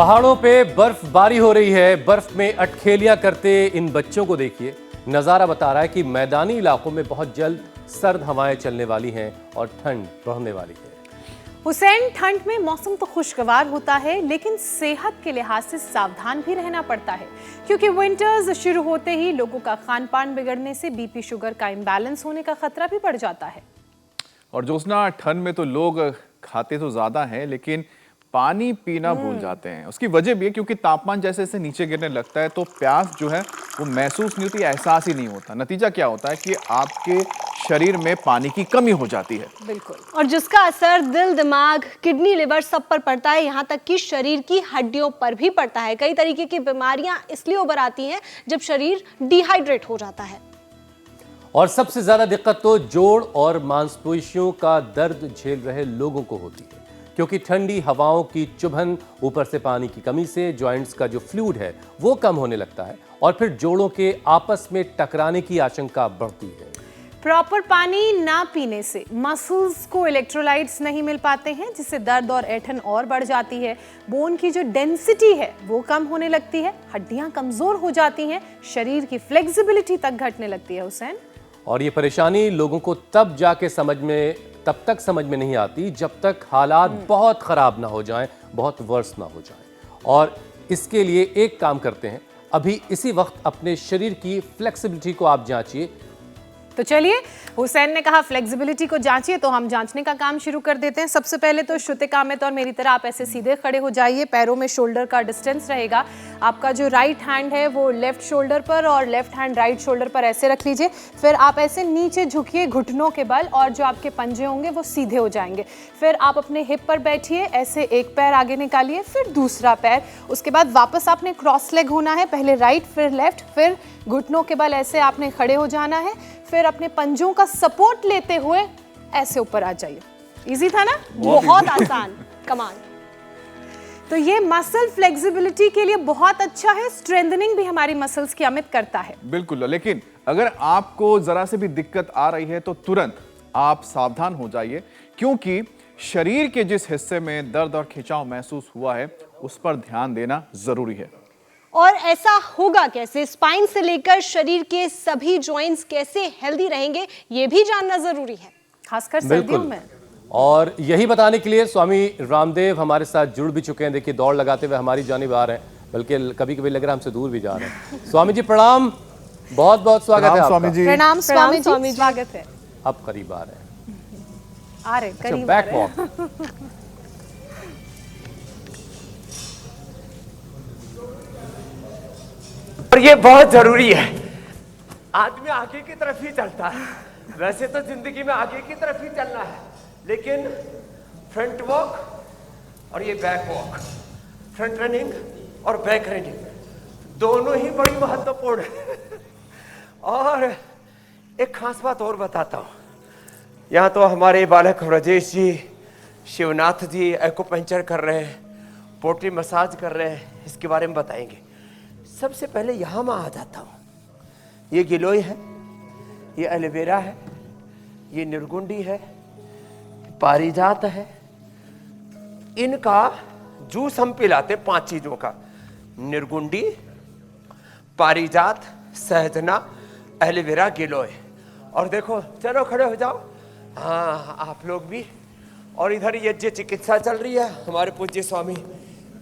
पहाड़ों पे बर्फबारी हो रही है। बर्फ में अटखेलियां करते इन बच्चों को देखिए। नजारा बता रहा है कि मैदानी इलाकों में बहुत जल्द सर्द हवाएं चलने वाली हैं और ठंड बढ़ने वाली है। हुसैन, ठंड में मौसम तो खुशगवार होता है, लेकिन सेहत के लिहाज से सावधान भी रहना पड़ता है, क्योंकि विंटर्स शुरू होते ही लोगों का खान पान बिगड़ने से बीपी शुगर का इम्बैलेंस होने का खतरा भी बढ़ जाता है। और ज्योत्सना, ठंड में तो लोग खाते तो ज्यादा हैं, लेकिन पानी पीना भूल जाते हैं। उसकी वजह भी है क्योंकि तापमान जैसे जैसे नीचे गिरने लगता है तो प्यास जो है वो महसूस नहीं होती, एहसास ही नहीं होता। नतीजा क्या होता है कि आपके शरीर में पानी की कमी हो जाती है। बिल्कुल। और जिसका असर दिल, दिमाग, किडनी, लिवर सब पर पड़ता है, यहाँ तक कि शरीर की हड्डियों पर भी पड़ता है। कई तरीके की बीमारियां इसलिए उभर आती हैं जब शरीर डिहाइड्रेट हो जाता है। और सबसे ज्यादा दिक्कत तो जोड़ और मांसपेशियों का दर्द झेल रहे लोगों को होती है, क्योंकि ठंडी हवाओं की चुभन, ऊपर से पानी की कमी से जॉइंट्स का जो फ्लूइड है वो कम होने लगता है और फिर जोड़ों के आपस में टकराने की आशंका बढ़ती है। प्रॉपर पानी ना पीने से मसल्स को इलेक्ट्रोलाइट्स नहीं मिल पाते हैं, जिससे दर्द और ऐंठन और बढ़ जाती है। बोन की जो डेंसिटी है वो कम होने लगती है, हड्डियां कमजोर हो जाती हैं, शरीर की फ्लेक्सिबिलिटी तक घटने लगती है। हुसैन, और ये परेशानी लोगों को तब तक समझ में नहीं आती जब तक हालात बहुत खराब ना हो जाएं, बहुत वर्स ना हो जाएं। और इसके लिए एक काम करते हैं, अभी इसी वक्त अपने शरीर की फ्लेक्सिबिलिटी को आप जांचिए। तो चलिए, हुसैन ने कहा फ्लेक्सिबिलिटी को जांचिए, तो हम जांचने का काम शुरू कर देते हैं। सबसे पहले तो श्रुतिका, में और मेरी तरह आप ऐसे सीधे खड़े हो जाइए। पैरों में शोल्डर का डिस्टेंस रहेगा। आपका जो राइट हैंड है वो लेफ्ट शोल्डर पर और लेफ्ट हैंड राइट शोल्डर पर ऐसे रख लीजिए। फिर आप ऐसे नीचे झुकिए घुटनों के बल, और जो आपके पंजे होंगे वो सीधे हो जाएंगे। फिर आप अपने हिप पर बैठिए, ऐसे एक पैर आगे निकालिए, फिर दूसरा पैर। उसके बाद वापस आपने क्रॉस लेग होना है, पहले राइट फिर लेफ्ट, फिर घुटनों के बल ऐसे आपने खड़े हो जाना है। फिर अपने पंजों का सपोर्ट लेते हुए ऐसे ऊपर आ जाइए। इजी था ना? बहुत आसान, कमाल। तो ये मसल फ्लेक्सिबिलिटी के लिए बहुत अच्छा है, स्ट्रेंथनिंग भी हमारी मसल्स की अमित करता है। बिल्कुल, लेकिन अगर आपको जरा से भी दिक्कत आ रही है तो तुरंत आप सावधान हो जाइए, क्योंकि शरीर के जिस हिस्से में दर्द और खिंचाव महसूस हुआ है उस पर ध्यान देना जरूरी है। और ऐसा होगा कैसे? स्पाइन से लेकर शरीर के सभी जॉइंट्स कैसे हेल्दी रहेंगे, ये भी जानना जरूरी है, खासकर सर्दियों में। और यही बताने के लिए स्वामी रामदेव हमारे साथ जुड़ भी चुके हैं। देखिए, दौड़ लगाते हुए हमारी जानिब आ रहे हैं, बल्कि कभी कभी लग रहा है हमसे दूर भी जा रहे हैं। स्वामी जी प्रणाम, बहुत बहुत स्वागत है आपका। स्वामी जी। प्रणाम स्वामी जी, स्वागत है। अब करीब आ रहे हैं, आ रहे करीब, बैक वॉक। और ये बहुत जरूरी है। आदमी आगे की तरफ ही चलता है, वैसे तो जिंदगी में आगे की तरफ ही चलना है, लेकिन फ्रंट वॉक और ये बैक वॉक, फ्रंट रनिंग और बैक रनिंग दोनों ही बड़ी महत्वपूर्ण है। और एक खास बात और बताता हूँ, यहाँ तो हमारे बालक ब्रजेश जी, शिवनाथ जी एक्यूपंक्चर कर रहे हैं, पोटरी मसाज कर रहे हैं, इसके बारे में बताएंगे। सबसे पहले यहाँ मैं आ जाता हूँ। ये गिलोय है, ये एलोवेरा है, ये निर्गुंडी है, पारिजात है। इनका जूस हम पिलाते 5 चीजों का: निर्गुंडी, पारिजात, सहजना, एलोवेरा, गिलोय। और देखो, चलो खड़े हो जाओ। हाँ, आप लोग भी। और इधर यज्ञ चिकित्सा चल रही है, हमारे पूज्य स्वामी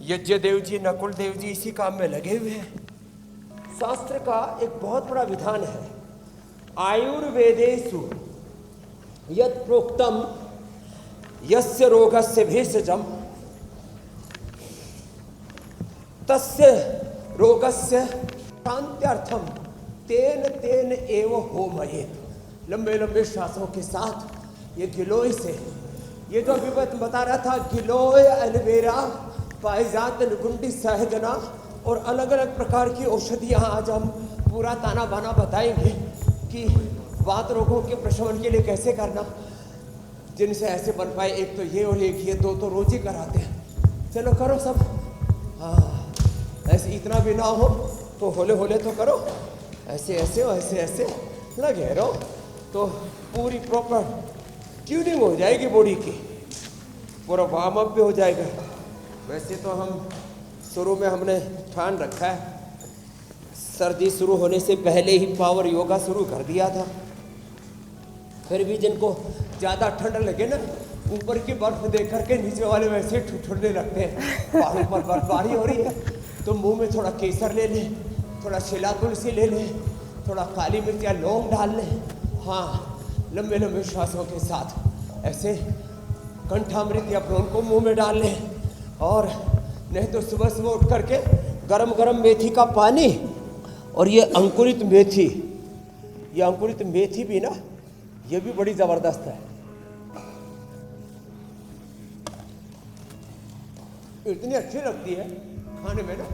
यज्ञ देव जी, नकुल देव जी इसी काम में लगे हुए हैं। शास्त्र का एक बहुत बड़ा विधान है, आयुर्वेदेषु यत् प्रोक्तम यस्य रोगस्य भेषजम तस्य रोगस्य शांत्यर्थम तेन तेन एव होमयेत्। लंबे लंबे श्वासों के साथ ये गिलोय से, ये जो अभी बता रहा था, गिलोय, एलोवेरा, पारिजात, निर्गुंडी, सहजना और अलग अलग प्रकार की औषधियाँ आज हम पूरा ताना बाना बताएंगे कि वात रोगों के प्रशमन के लिए कैसे करना, जिनसे ऐसे बन पाए। एक तो ये और एक ये, दो तो रोज ही कराते हैं। चलो करो सब। हाँ, ऐसे इतना भी ना हो तो होले होले तो करो, ऐसे ऐसे ऐसे ऐसे लगे रहो, तो पूरी प्रॉपर ट्यूनिंग हो जाएगी बॉडी की, पूरा वार्म अप भी हो जाएगा। वैसे तो हम शुरू में हमने ठान रखा है, सर्दी शुरू होने से पहले ही पावर योगा शुरू कर दिया था। फिर भी जिनको ज़्यादा ठंड लगे ना, ऊपर की बर्फ देख करके नीचे वाले वैसे ठुठुरने लगते हैं। पहाड़ों पर बर्फबारी हो रही है तो मुंह में थोड़ा केसर ले लें, थोड़ा शिला तुलसी ले लें, थोड़ा काली मिर्च या लौंग डाल लें। हाँ, लंबे लंबे श्वासों के साथ ऐसे कंठामृत या प्रोन को मुंह में डाल लें। और नहीं तो सुबह सुबह उठ करके गरम गरम मेथी का पानी और ये अंकुरित मेथी, ये अंकुरित मेथी भी ना, ये भी बड़ी जबरदस्त है। इतनी अच्छी लगती है खाने में ना,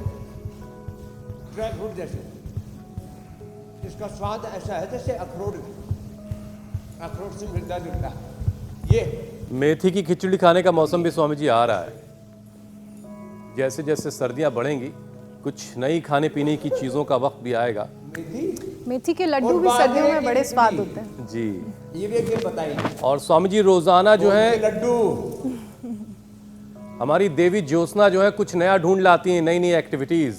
ड्राई फ्रूट जैसे। इसका स्वाद ऐसा है जैसे अखरोट से मिलता जुलता। ये मेथी की खिचड़ी खाने का मौसम भी स्वामी जी आ रहा है। जैसे जैसे सर्दियां बढ़ेंगी, कुछ नई खाने पीने की चीज़ों का वक्त भी आएगा। मेथी के लड्डू भी सर्दियों में बड़े स्वाद होते हैं जी। ये भी एक दिन बताइए। और स्वामी जी रोज़ाना जो है लड्डू, हमारी देवी ज्योत्सना जो है कुछ नया ढूंढ लाती हैं, नई नई एक्टिविटीज़,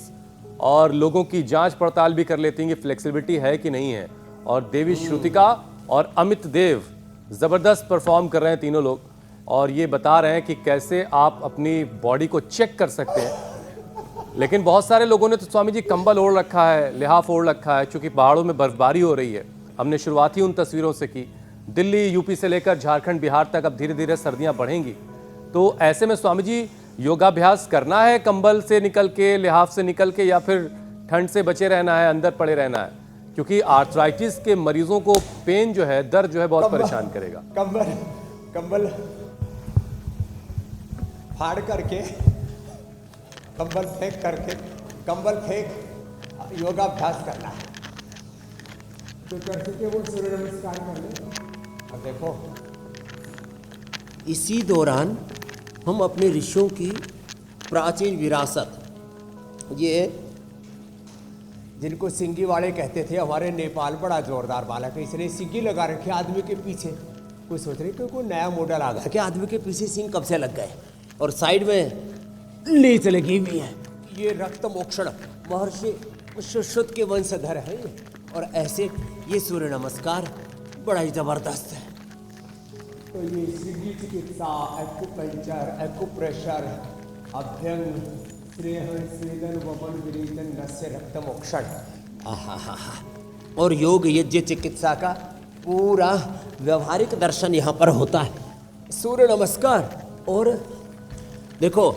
और लोगों की जांच पड़ताल भी कर लेती हैं कि फ्लेक्सिबिलिटी है कि नहीं है। और देवी श्रुतिका और अमित देव ज़बरदस्त परफॉर्म कर रहे हैं तीनों लोग, और ये बता रहे हैं कि कैसे आप अपनी बॉडी को चेक कर सकते हैं। लेकिन बहुत सारे लोगों ने तो स्वामी जी कंबल ओढ़ रखा है, लिहाफ ओढ़ रखा है, क्योंकि पहाड़ों में बर्फबारी हो रही है। हमने शुरुआत ही उन तस्वीरों से की। दिल्ली, यूपी से लेकर झारखंड, बिहार तक अब धीरे धीरे सर्दियां बढ़ेंगी। तो ऐसे में स्वामी जी योगाभ्यास करना है कंबल से निकल के, लिहाफ से निकल के, या फिर ठंड से बचे रहना है, अंदर पड़े रहना है? क्योंकि आर्थराइटिस के मरीजों को पेन जो है, दर्द जो है, बहुत परेशान करेगा। कंबल फाड़ करके, कंबल फेंक योगाभ्यास करना है। तो करके के वो सूर्य नमस्कार कर ले। अब देखो, इसी दौरान हम अपने ऋषियों की प्राचीन विरासत, ये जिनको सिंगी वाले कहते थे, हमारे नेपाल बड़ा जोरदार बालक है, इसने सिंगी लगा रखी आदमी के पीछे। कोई सोच रहे कि कोई नया मॉडल आ गया कि आदमी के पीछे सिंग कब से लग गए, और साइड में लीच लगी हुई है। ये रक्त मोक्षण महर्षि सुश्रुत के वंशधर है ये। और ऐसे ये सूर्य नमस्कार बड़ा ही जबरदस्त है। तो ये सिंगी चिकित्सा, एक्यूपंक्चर, एक्यूप्रेशर, अभ्यंग, श्रेहन, स्वेदन, वमन, विरेचन, नस्य, रक्त मोक्षण, और योग यज्ञ चिकित्सा का पूरा व्यवहारिक दर्शन यहाँ पर होता है। सूर्य नमस्कार, और देखो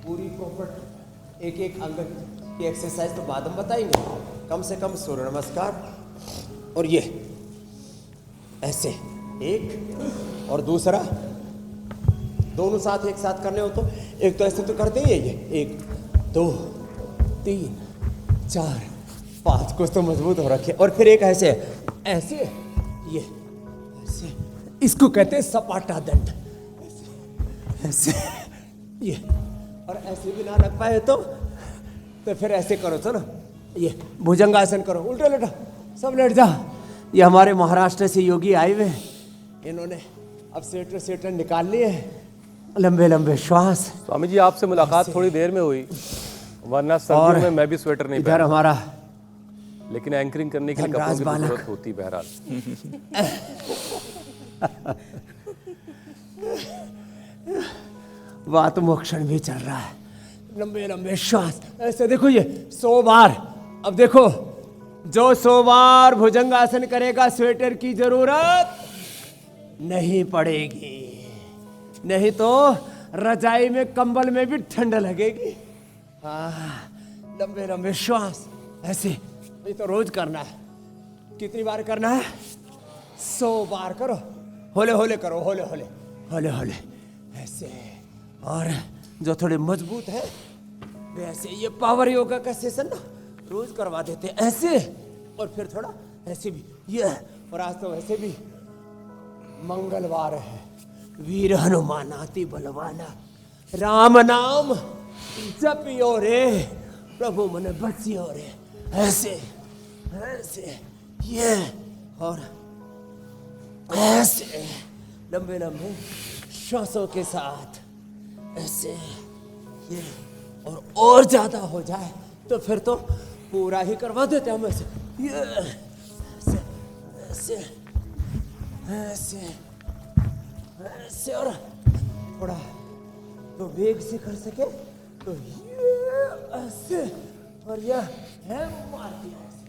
पूरी प्रॉपर एक एक अंग की एक्सरसाइज तो बाद में बताएंगे। कम से कम सूर्य नमस्कार, और ये ऐसे एक और दूसरा, दोनों साथ एक साथ करने हो तो एक तो ऐसे तो करते ही है ये, 1 2 3 4 5, कुछ तो मजबूत हो रखे। और फिर एक ऐसे ऐसे, ये ऐसे, इसको कहते हैं सपाटा दंड, ऐसे ये। और ऐसे भी ना लग पाए तो फिर ऐसे करो, चलो ये भुजंगासन करो, उल्टा लेटा, सब लेट जा। ये हमारे महाराष्ट्र से योगी आए हुए, इन्होंने अब स्वेटर निकाल लिए, लंबे लंबे श्वास। स्वामी जी आपसे मुलाकात थोड़ी देर में हुई, वरना सर्दियों में मैं भी स्वेटर नहीं इधर हमारा, लेकिन एंकरिंग करने के लिए कपड़ों की जरूरत होती बहरहाल। वात मोक्षण भी चल रहा है, लंबे लंबे श्वास ऐसे। देखो ये 100 बार। अब देखो, जो 100 बार भुजंगासन करेगा स्वेटर की जरूरत नहीं पड़ेगी, नहीं तो रजाई में कंबल में भी ठंड लगेगी। लंबे लंबे श्वास ऐसे, ये तो रोज करना है। कितनी बार करना है? 100 बार करो, होले होले करो, होले होले होले होले ऐसे। और जो थोड़े मजबूत है वैसे, ये पावर योगा का सेशन ना रोज करवा देते हैं ऐसे, और फिर थोड़ा ऐसे भी ये। और आज तो वैसे भी मंगलवार है, वीर हनुमान अति बलवाना, राम नाम जपियो रे, प्रभु मन बसियो रे, ऐसे ऐसे ये, और ऐसे लंबे लंबे श्वासों के साथ ऐसे ये। और ज्यादा हो जाए तो फिर तो पूरा ही करवा देते हम ऐसे। ये ऐसे ऐसे ऐसे ऐसे, और थोड़ा तो वेग से कर सके तो ये ऐसे, और ये है मार दिया, ऐसे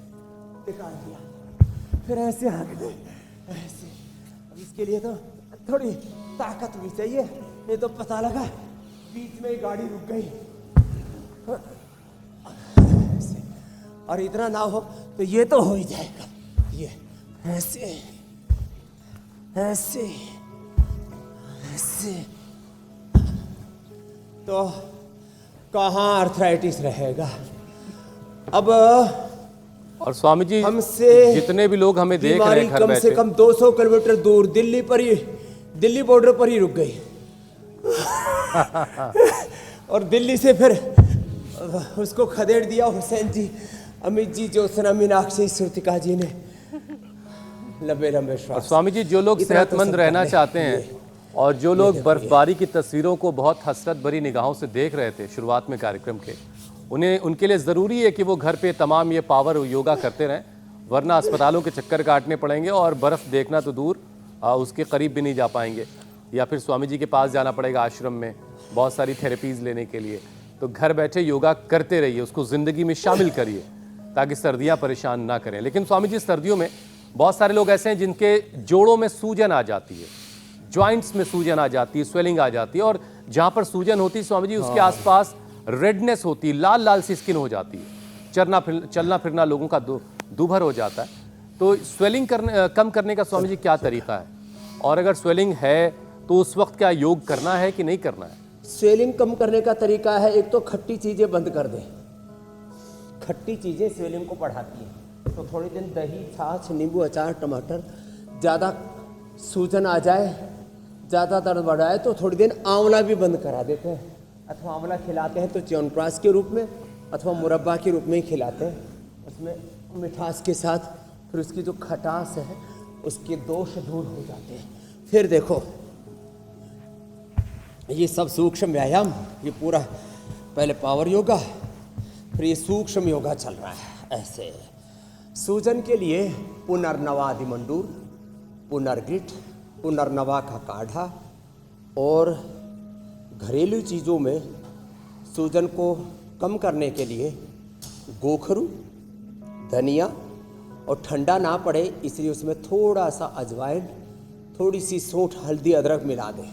निकाल दिया, फिर ऐसे आगे ऐसे। अब इसके लिए तो थोड़ी ताकत भी चाहिए, नहीं तो पता लगा बीच में गाड़ी रुक गई ऐसे। और इतना ना हो तो ये तो हो ही जाएगा, ये ऐसे ऐसे ऐसे। तो कहाँ आर्थराइटिस रहेगा अब। और स्वामी जी हमसे जितने भी लोग हमें देख रहे हैं घर कम से बैठे, कम 200 किलोमीटर दूर दिल्ली पर ही, दिल्ली बॉर्डर पर ही रुक गई और दिल्ली से फिर उसको खदेड़ दिया हुसैन जी, अमित जी, ज्योत्सना, मीनाक्षी, श्रुतिका जी ने। लंबे लंबे और श्वास। स्वामी जी जो लोग इतना तो सेहतमंद सब रहना करने। चाहते हैं ये और जो लोग देखो, बर्फबारी की तस्वीरों को बहुत हसरत भरी निगाहों से देख रहे थे शुरुआत में कार्यक्रम के, उन्हें उनके लिए ज़रूरी है कि वो घर पे तमाम ये पावर योगा करते रहें, वरना अस्पतालों के चक्कर काटने पड़ेंगे और बर्फ़ देखना तो दूर उसके करीब भी नहीं जा पाएंगे, या फिर स्वामी जी के पास जाना पड़ेगा आश्रम में बहुत सारी थेरेपीज़ लेने के लिए। तो घर बैठे योगा करते रहिए, उसको ज़िंदगी में शामिल करिए ताकि सर्दियाँ परेशान ना करें। लेकिन स्वामी जी सर्दियों में बहुत सारे लोग ऐसे हैं जिनके जोड़ों में सूजन आ जाती है, जॉइंट्स में सूजन आ जाती है, स्वेलिंग आ जाती है, और जहाँ पर सूजन होती है स्वामी जी उसके आसपास रेडनेस होती है, लाल लाल सी स्किन हो जाती है, चलना फिरना लोगों का दूभर हो जाता है। तो स्वेलिंग कम करने का स्वामी जी क्या तरीका है, और अगर स्वेलिंग है तो उस वक्त क्या योग करना है कि नहीं करना है? स्वेलिंग कम करने का तरीका है, एक तो खट्टी चीजें बंद कर दें। खट्टी चीजें स्वेलिंग को बढ़ाती हैं, तो थोड़े दिन दही, छाछ, नींबू, अचार, टमाटर, ज़्यादा सूजन आ जाए, ज़्यादा दर्द बढ़ाए तो थोड़ी दिन आंवला भी बंद करा देते हैं, अथवा आंवला खिलाते हैं तो च्यवनप्राश के रूप में अथवा मुरब्बा के रूप में ही खिलाते हैं, उसमें मिठास के साथ, फिर उसकी जो खटास है उसके दोष दूर हो जाते हैं। फिर देखो ये सब सूक्ष्म व्यायाम, ये पूरा पहले पावर योगा, फिर ये सूक्ष्म योगा चल रहा है ऐसे। सूजन के लिए पुनर्नवादि मंडूर, पुनर्ग्रिट, पुनर्नवा का काढ़ा, और घरेलू चीज़ों में सूजन को कम करने के लिए गोखरू, धनिया, और ठंडा ना पड़े इसलिए उसमें थोड़ा सा अजवाइन, थोड़ी सी सौंठ, हल्दी, अदरक मिला दें।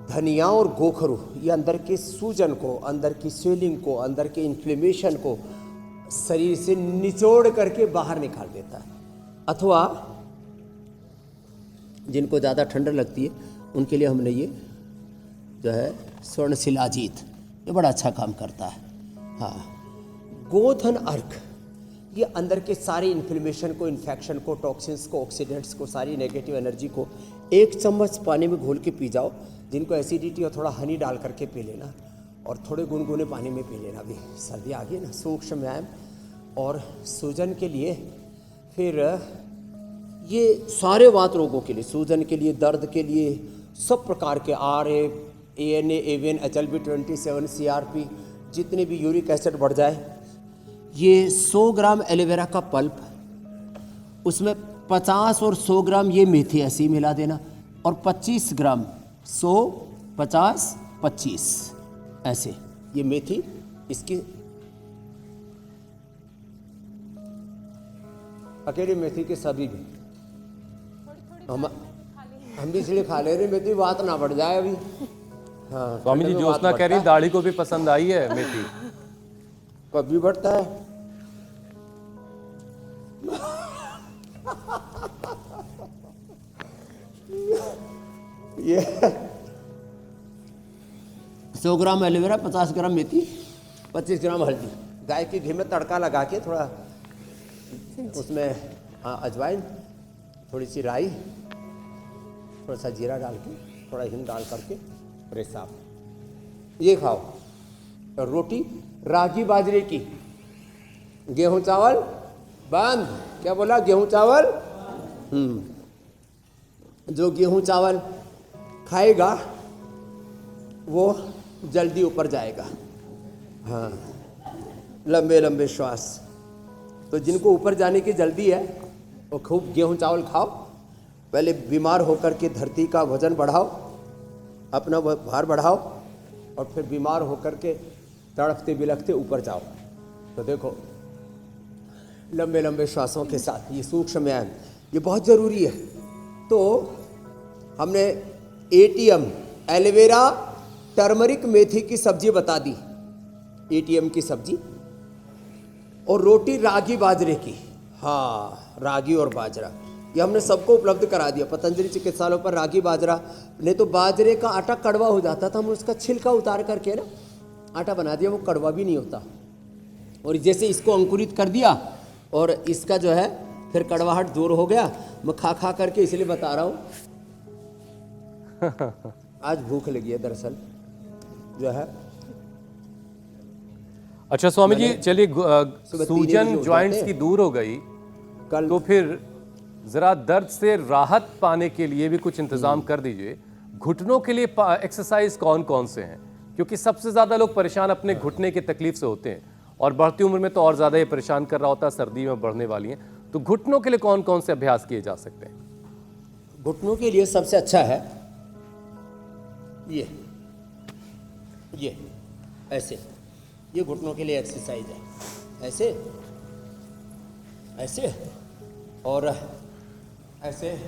धनिया और गोखरू ये अंदर के सूजन को, अंदर की स्वेलिंग को, अंदर के इन्फ्लेमेशन को शरीर से निचोड़ करके बाहर निकाल देता है। अथवा जिनको ज़्यादा ठंड लगती है उनके लिए हमने ये जो है स्वर्ण शिलाजीत, ये बड़ा अच्छा काम करता है। हाँ, गोधन अर्क ये अंदर के सारे इन्फ्लेमेशन को, इन्फेक्शन को, टॉक्सिन्स को, ऑक्सीडेंट्स को, सारी नेगेटिव एनर्जी को 1 चम्मच पानी में घोल के पी जाओ। जिनको एसिडिटी और थोड़ा हनी डाल करके पी लेना, और थोड़े गुनगुने पानी में पी लेना। भी सर्दी आ गई ना, सूक्ष्म व्यायाम। और सूजन के लिए फिर ये सारे वात रोगों के लिए, सूजन के लिए, दर्द के लिए, सब प्रकार के RA, ANA, AVN, HLB 27, CRP, जितने भी यूरिक एसिड बढ़ जाए, ये 100 ग्राम एलोवेरा का पल्प, उसमें 50 और 100 ग्राम ये मेथी ऐसी मिला देना, और 25 ग्राम 100, 50, 25 ऐसे ये मेथी, इसकी अकेली मेथी के सभी भी हम भी इसलिए खा ले रहे मेथी, बात ना बढ़ जाए अभी। हाँ, स्वामी जी ज्योत्सना कह रही दाढ़ी को भी पसंद आई है मेथी, कभी बढ़ता है। ये 100 ग्राम एलोवेरा, 50 ग्राम मेथी, 25 ग्राम हल्दी, गाय के घी में तड़का लगा के थोड़ा उसमें अजवाइन, थोड़ी सी राई, थोड़ा सा जीरा डाल के, थोड़ा हिंग डाल करके प्रेस आप ये खाओ। और रोटी रागी बाजरे की, गेहूं चावल बंद। क्या बोला? गेहूं चावल। जो गेहूं चावल खाएगा वो जल्दी ऊपर जाएगा। हाँ, लंबे लंबे श्वास। तो जिनको ऊपर जाने की जल्दी है वो खूब गेहूं चावल खाओ, पहले बीमार होकर के धरती का वजन बढ़ाओ, अपना भार बढ़ाओ, और फिर बीमार होकर के तड़पते बिलखते ऊपर जाओ। तो देखो लंबे लंबे श्वासों के साथ ये सूक्ष्म व्यायाम ये बहुत ज़रूरी है। तो हमने एटीएम एलोवेरा टर्मरिक मेथी की सब्जी बता दी, एटीएम की सब्जी, और रोटी रागी बाजरे की। हाँ, रागी और बाजरा ये हमने सबको उपलब्ध करा दिया। पतंजलि चिकित्सालयों पर रागी बाजरा, नहीं तो बाजरे का आटा कड़वा हो जाता था, हम उसका छिलका उतार करके ना आटा बना दिया, वो कड़वा भी नहीं होता। और जैसे इसको अंकुरित कर दिया और इसका जो है फिर कड़वाहट दूर हो गया। मैं खा खा करके इसलिए बता रहा हूँ, आज भूख लगी है दरअसल जो है। अच्छा स्वामी जी, चलिए सुबह 3 सूजन बजे उठ जॉइंट्स जाते की दूर हो गई, कल तो फिर जरा दर्द से राहत पाने के लिए भी कुछ इंतजाम कर दीजिए। घुटनों के लिए एक्सरसाइज कौन कौन से हैं? क्योंकि सबसे ज्यादा लोग परेशान अपने घुटने की तकलीफ से होते हैं, और बढ़ती उम्र में तो और ज्यादा ये परेशान कर रहा होता है, सर्दी में बढ़ने वाली है। तो घुटनों के लिए कौन कौन से अभ्यास किए जा सकते हैं? घुटनों के लिए सबसे अच्छा है ये ऐसे, ये घुटनों के लिए एक्सरसाइज है। ऐसे ऐसे और ऐसे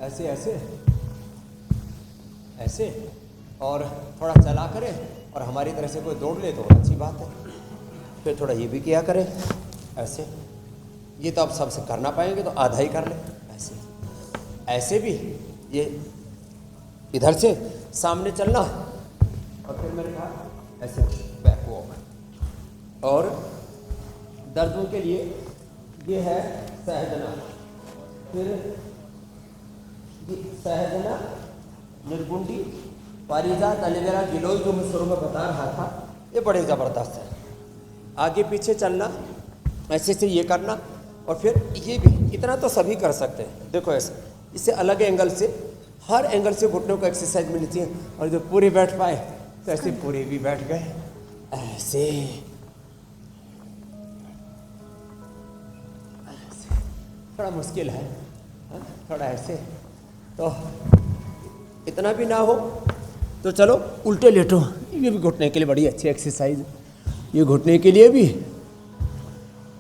ऐसे ऐसे ऐसे, और थोड़ा चला करें, और हमारी तरह से कोई दौड़ ले तो अच्छी बात है। फिर थोड़ा ये भी किया करें ऐसे। ये तो आप सबसे कर ना पाएंगे तो आधा ही कर ले ऐसे। ऐसे भी ये इधर से सामने चलना, और फिर मैंने कहा ऐसे बैक वॉक। और दर्दों के लिए ये है सहजना, फिर सहजना, निर्गुंडी, पारिजात, एलोवेरा, गिलोय जो मैं शुरू में बता रहा था, ये बड़े ज़बरदस्त है। आगे पीछे चलना, ऐसे से ये करना, और फिर ये भी, इतना तो सभी कर सकते हैं। देखो ऐसे, इससे अलग एंगल से, हर एंगल से घुटनों को एक्सरसाइज मिलनी चाहिए। और जो पूरे बैठ पाए तो ऐसे पूरे भी बैठ गए ऐसे। थोड़ा मुश्किल है, थोड़ा ऐसे। तो इतना भी ना हो तो चलो उल्टे लेटो, ये भी घुटने के लिए बड़ी अच्छी एक्सरसाइज है। ये घुटने के लिए भी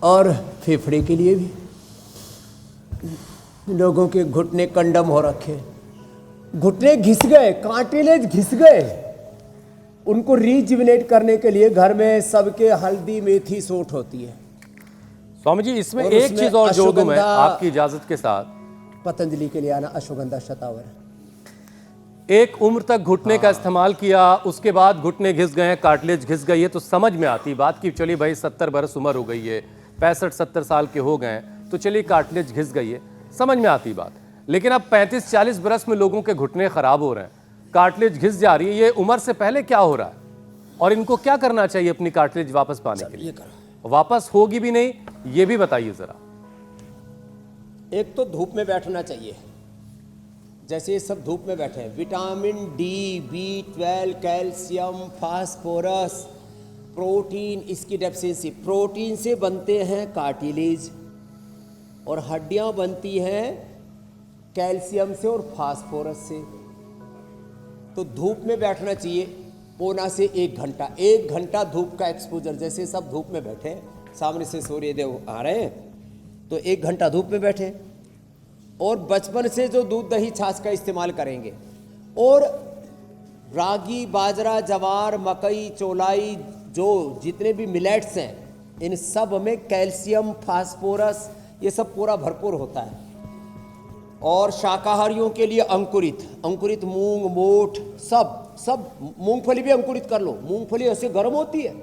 और फेफड़े के लिए भी। लोगों के घुटने कंडम हो रखे, घुटने घिस गए, कार्टिलेज घिस गए, उनको रिजुविनेट करने के लिए घर में सबके हल्दी मेथी सूट होती है। स्वामी जी, इसमें और एक उसमें चीज और जोड़ दूं मैं अश्वगंधा, आपकी इजाजत के साथ। पतंजलि के लिए आना अश्वगंधा शतावर। एक उम्र तक घुटने का इस्तेमाल किया, उसके बाद घुटने घिस गए, कार्टिलेज घिस गई है, तो समझ में आती बात कि चलिए भाई 70 बरस उम्र हो गई है, 65-70 साल के हो गए, तो चलिए कार्टिलेज घिस गई है, समझ में आती बात। लेकिन अब 35-40 बरस में लोगों के घुटने खराब हो रहे हैं, कार्टिलेज घिस जा रही है, ये उम्र से पहले क्या हो रहा है? और इनको क्या करना चाहिए अपनी कार्टिलेज वापस पाने के लिए? वापस होगी भी नहीं, ये भी बताइए जरा। एक तो धूप में बैठना चाहिए, जैसे ये सब धूप में बैठे हैं। Vitamin D, B12, calcium, phosphorus, protein, इसकी डेफिशिएंसी। प्रोटीन से बनते हैं कार्टिलेज, और हड्डियां बनती हैं कैल्शियम से और फास्फोरस से। तो धूप में बैठना चाहिए पौना से 1 घंटा। 1 घंटा धूप का एक्सपोजर, जैसे सब धूप में बैठे, सामने से सूर्यदेव आ रहे हैं, तो 1 घंटा धूप में बैठे। और बचपन से जो दूध दही छाछ का इस्तेमाल करेंगे, और रागी, बाजरा, जवार, मकई, चौलाई, जो जितने भी मिलेट्स हैं, इन सब में कैल्शियम, फास्फोरस, ये सब पूरा भरपूर होता है। और शाकाहारियों के लिए अंकुरित मूंग, मोठ, सब मूंगफली भी अंकुरित कर लो। मूंगफली ऐसे गर्म होती है,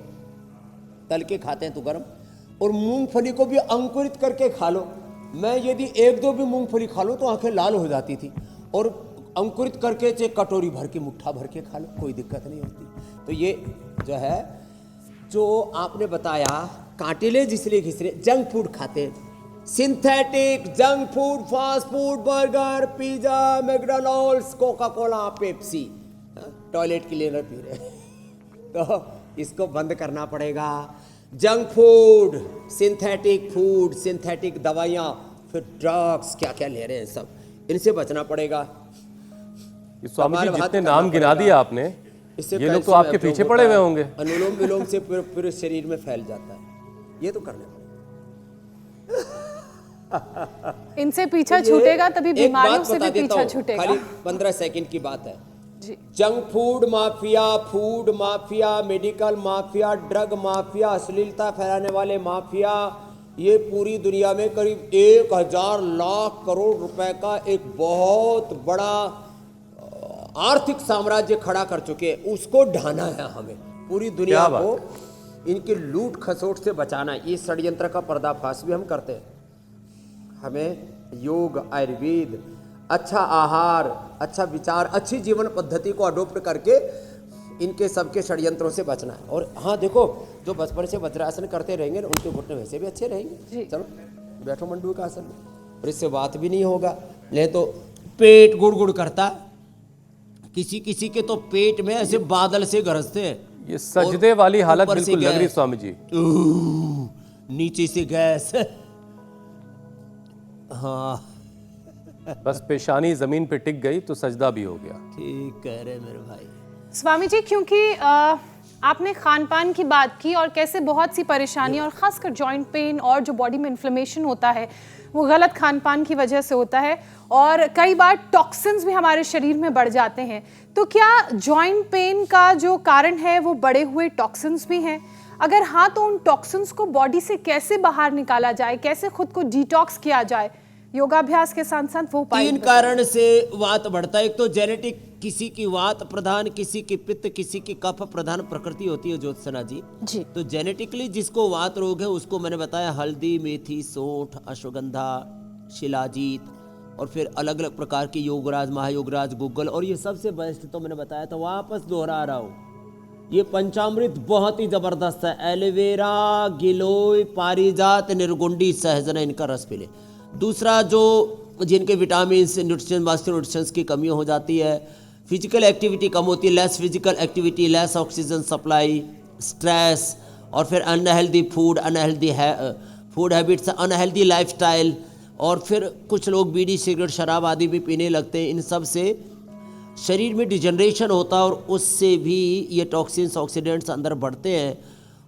तल के खाते हैं तो गर्म, और मूंगफली को भी अंकुरित करके खा लो। मैं यदि 1-2 भी मूंगफली खा लो तो आंखें लाल हो जाती थी, और अंकुरित करके चाहे कटोरी भर के, मुट्ठा भर के खा लो, कोई दिक्कत नहीं होती। तो ये जो है, जो आपने बताया कार्टिलेज इसलिए घिस रहे, जंक फूड खाते हैं, synthetic junk food, fast food, burger, pizza, McDonald's, Coca Cola, Pepsi, toilet cleaner P रहे तो इसको बंद करना पड़ेगा। जंक फूड, सिंथेटिक दवाइयाँ, फिर ड्रग्स, क्या क्या ले रहे हैं सब, इनसे बचना पड़ेगा। ये स्वामी जी कपालभाति जितने करना नाम गिना पड़ेगा। दिए आपने, इससे ये लोग तो कैल्शियम आपके एब्जॉर्ब पीछे होता पड़े हुए है, होंगे। अनुलोम विलोम से पूरे शरीर में फैल जाता है, ये तो करने पड़ेगा। इनसे पीछा ये छूटेगा तभी एक बीमारियों बात से बता भी देता पीछा हूं, छूटेगा। खाली 15 सेकंड की बात है। जी। Junk food mafia, medical mafia, drug mafia, अश्लीलता फैलाने वाले माफिया, ये पूरी दुनिया में करीब 1000 लाख करोड़ रुपए का एक बहुत बड़ा आर्थिक साम्राज्य खड़ा कर चुके हैं। उसको ढाना है हमें, पूरी दुनिया क्या बात को इनकी लूट खसोट से बचाना है। ये षड्यंत्र का पर्दाफाश भी हम करते हैं। हमें योग, आयुर्वेद, अच्छा आहार, अच्छा विचार, अच्छी जीवन पद्धति को अडोप्ट करके इनके सबके षड्यंत्रों से बचना है। और हाँ देखो, जो बचपन से वज्रासन करते रहेंगे ना, उनके घुटने वैसे भी अच्छे रहेंगे। चलो बैठो मंडू का आसन में, और इससे बात भी नहीं होगा। नहीं तो पेट गुड़ गुड़ करता, किसी किसी के तो पेट में ऐसे बादल से गरजते हैं। ये सजदे वाली हालत ऊपर से बिल्कुल लग रही गैस। स्वामी जी। नीचे से गैस। हाँ बस पेशानी जमीन पे टिक गई तो सजदा भी हो गया। ठीक कह रहे मेरे भाई। स्वामी जी, क्योंकि आपने खान पान की बात की और कैसे बहुत सी परेशानियां और खासकर जॉइंट पेन और जो बॉडी में इन्फ्लेमेशन होता है वो गलत खान पान की वजह से होता है, और कई बार टॉक्सिन्स भी हमारे शरीर में बढ़ जाते हैं। तो क्या जॉइंट पेन का जो कारण है वो बढ़े हुए टॉक्सिन्स भी हैं? अगर हाँ, तो उन टॉक्सिन्स को बॉडी से कैसे बाहर निकाला जाए, कैसे खुद को डिटॉक्स किया जाए योगाभ्यास के साथ साथ? वो उपाय 3 कारण से वात बढ़ता है। एक तो जेनेटिक, किसी की वात प्रधान, किसी की पित्त, किसी की कफ प्रधान प्रकृति होती है ज्योत्सना जी। जी। तो जेनेटिकली जिसको वात रोग है उसको मैंने बताया हल्दी, मेथी, सौंठ, अश्वगंधा, शिलाजीत, और फिर अलग अलग प्रकार की योगराज, महायोगराज, गुग्गल, और ये सबसे बेस्ट तो मैंने बताया था, वापस दोहरा रहा हूँ, ये पंचामृत बहुत ही जबरदस्त है। एलोवेरा, गिलोय, पारिजात, निर्गुंडी, सहजना, इनका रस पी ले। दूसरा, जो जिनके विटामिन, न्यूट्रिशन, माइक्रोन्यूट्रिशंस की कमी हो जाती है, फिजिकल एक्टिविटी कम होती है, less physical activity, less oxygen supply, stress, और फिर unhealthy food, unhealthy food habits, unhealthy lifestyle, और फिर कुछ लोग बीड़ी, सिगरेट, शराब आदि भी पीने लगते हैं। इन सब से शरीर में डिजनरेशन होता है और उससे भी ये टॉक्सिन्स, ऑक्सीडेंट्स अंदर बढ़ते हैं,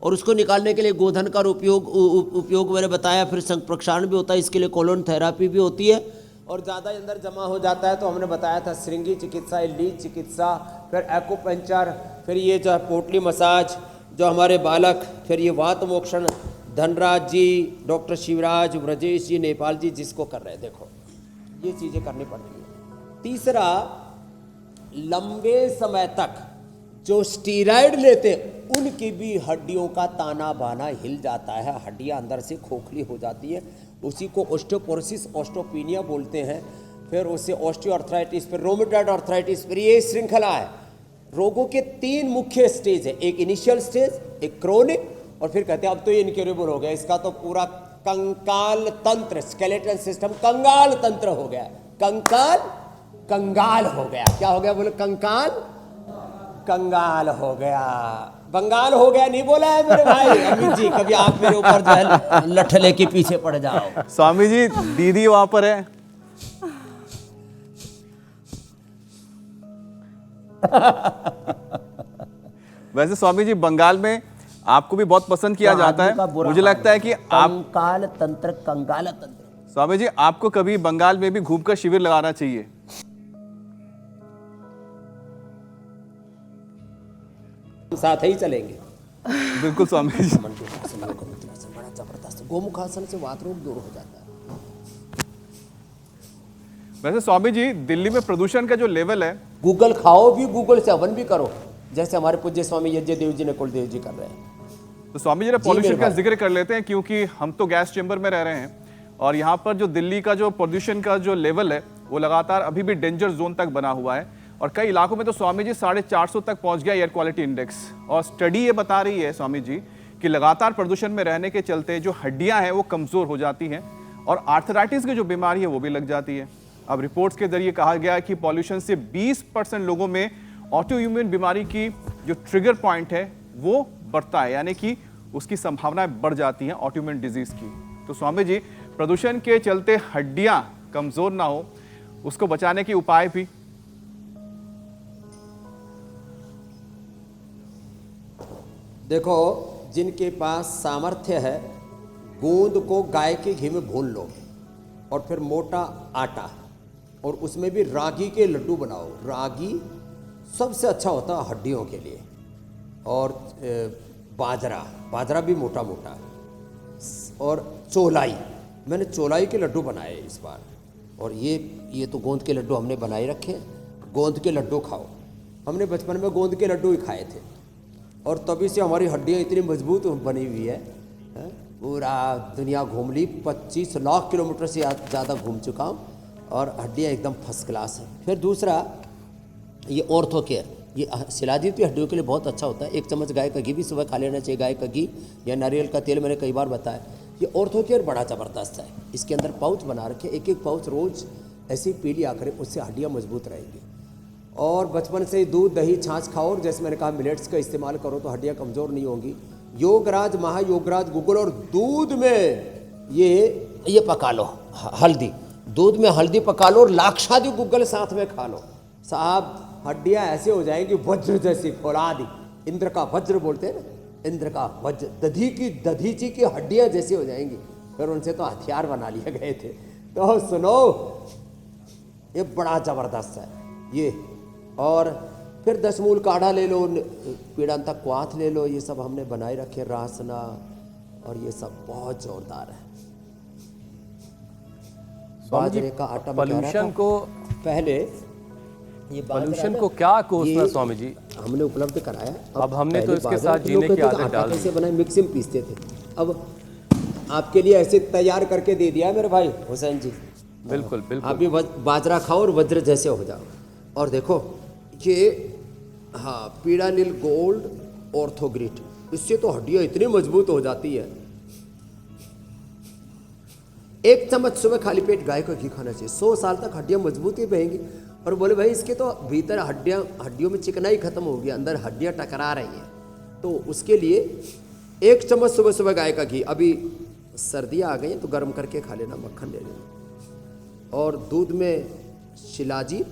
और उसको निकालने के लिए गोधन का उपयोग मैंने बताया। फिर संग प्रक्षालन भी होता है, इसके लिए कोलोन थेरापी भी होती है। और ज़्यादा अंदर जमा हो जाता है तो हमने बताया था श्रृंगी चिकित्सा, लीच चिकित्सा, फिर एक्यूपंक्चर, फिर ये जो है पोटली मसाज, जो हमारे बालक, फिर ये वात मोक्षण, धनराज जी, डॉक्टर शिवराज, ब्रजेश जी, नेपाल जी जिसको कर रहे हैं, देखो ये चीज़ें करनी पड़ती है। तीसरा, लंबे समय तक जो स्टीरॉयड लेते हैं उनकी भी हड्डियों का ताना बाना हिल जाता है, हड्डियां अंदर से खोखली हो जाती है, उसी को ऑस्टियोपोरोसिस, ऑस्टियोपीनिया बोलते हैं। फिर उससे ऑस्टियोआर्थराइटिस, फिर रोमेटॉइड आर्थराइटिस, फिर ये श्रृंखला है। रोगों के 3 मुख्य स्टेज है, एक इनिशियल स्टेज, एक क्रोनिक, और फिर कहते हैं अब तो ये इनक्योरेबल हो गया, इसका तो पूरा कंकाल तंत्र, स्केलेटल सिस्टम कंगाल तंत्र हो गया, कंगाल हो गया। क्या हो गया बोलो? कंगाल हो गया, बंगाल हो गया नहीं बोला है मेरे भाई। अमित जी, कभी आप मेरे ऊपर जो है लठले के पीछे पड़ जाओ। स्वामी जी, दीदी वहां पर है। वैसे स्वामी जी, बंगाल में आपको भी बहुत पसंद किया जाता है। मुझे लगता है कि आप कंकाल तंत्र, कंगाल तंत्र। स्वामी जी, आपको कभी बंगाल में भी घूमकर शिविर लगाना चाहिए। साथ ही चलेंगे। बिल्कुल स्वामी जी। बड़ा जबरदस्त गोमुखासन से वात रोग दूर हो जाता है। वैसे स्वामी जी, दिल्ली में प्रदूषण का जो लेवल है, गूगल खाओ भी, गूगल से हवन भी करो, जैसे हमारे पूज्य स्वामी यज्ञ देव जी ने कुलदेव जी कर रहे हैं। तो स्वामी जी, पॉल्यूशन का जिक्र कर लेते हैं, क्योंकि हम तो गैस चेंबर में रह रहे हैं और यहाँ पर जो दिल्ली का जो प्रदूषण का जो लेवल है वो लगातार अभी भी डेंजर जोन तक बना हुआ है, और कई इलाकों में तो स्वामी जी 450 तक पहुंच गया एयर क्वालिटी इंडेक्स। और स्टडी ये बता रही है स्वामी जी कि लगातार प्रदूषण में रहने के चलते जो हड्डियां हैं वो कमजोर हो जाती हैं, और आर्थराइटिस की जो बीमारी है वो भी लग जाती है। अब रिपोर्ट्स के जरिए कहा गया है कि पॉल्यूशन से 20% लोगों में ऑटो इम्यून बीमारी की जो ट्रिगर पॉइंट है वो बढ़ता है, यानी कि उसकी संभावनाएं बढ़ जाती हैं ऑटोइम्यून डिजीज की। तो स्वामी जी, प्रदूषण के चलते हड्डियां कमजोर ना हो, उसको बचाने के उपाय भी। देखो, जिनके पास सामर्थ्य है, गोंद को गाय के घी में भून लो और फिर मोटा आटा और उसमें भी रागी के लड्डू बनाओ। रागी सबसे अच्छा होता है हड्डियों के लिए। और बाजरा भी मोटा मोटा। और चौलाई, मैंने चौलाई के लड्डू बनाए इस बार। और ये तो गोंद के लड्डू हमने बनाए रखे हैं। गोंद के लड्डू खाओ। हमने बचपन में गोंद के लड्डू ही खाए थे और तभी से हमारी हड्डियाँ इतनी मजबूत बनी हुई है। पूरा दुनिया घूम ली, 25 लाख किलोमीटर से ज़्यादा घूम चुका हूँ और हड्डियाँ एकदम फर्स्ट क्लास हैं। फिर दूसरा, ये ऑर्थो केयर, ये शिलाजीत हड्डियों के लिए बहुत अच्छा होता है। 1 चम्मच गाय का घी भी सुबह खा लेना चाहिए। गाय का घी या नारियल का तेल, मैंने कई बार बताया। ये ऑर्थो केयर बड़ा ज़बरदस्त है। इसके अंदर पाउच बना रखे, एक पाउच रोज़ ऐसे पी लिया करें, उससे हड्डियाँ मजबूत रहेंगी। और बचपन से दूध दही छाछ खाओ, और जैसे मैंने कहा मिलेट्स का इस्तेमाल करो तो हड्डियाँ कमज़ोर नहीं होंगी। योगराज, महायोगराज, गुगल, और दूध में ये पका लो हल्दी, दूध में हल्दी पका लो और लाक्षादी गुगल साथ में खा लो। साहब, हड्डियाँ ऐसे हो जाएंगी वज्र जैसी, फौलादी। इंद्र का वज्र बोलते हैं ना, इंद्र का वज्र, दधीची की हड्डियाँ जैसी हो जाएंगी। फिर उनसे तो हथियार बना लिए गए थे। तो सुनो, ये बड़ा ज़बरदस्त है ये। और फिर 10 मूल काढ़ा ले लो, पीड़ांता क्वाथ ले लो, ये सब हमने बनाए रखे, रासना, और ये सब बहुत जोरदार है। बाजरे का आटा, पॉल्यूशन को पहले ये पॉल्यूशन को क्या कोसना स्वामी जी हमने उपलब्ध कराया। अब हमने तो इसके साथ जीने की आदत डाल दी। कैसे बनाए, मिक्सी में पीसते थे, अब आपके लिए ऐसे तैयार करके दे दिया मेरे भाई हुसैन जी। बिल्कुल बिल्कुल। आप भी बाजरा खाओ और वज्र जैसे हो जाओ। और देखो ये, हाँ, पीड़ानिल गोल्ड ऑर्थोग्रिट, इससे तो हड्डियाँ इतनी मजबूत हो जाती है। 1 चम्मच सुबह खाली पेट गाय का घी खाना चाहिए। 100 साल तक हड्डियाँ मजबूत ही रहेंगी। और बोले भाई इसके तो भीतर हड्डियों में चिकनाई खत्म हो गया, अंदर हड्डियाँ टकरा रही हैं, तो उसके लिए 1 चम्मच सुबह सुबह गाय का घी। अभी सर्दियाँ आ गई हैं तो गर्म करके खा लेना, मक्खन ले लेना। और दूध में शिलाजीत,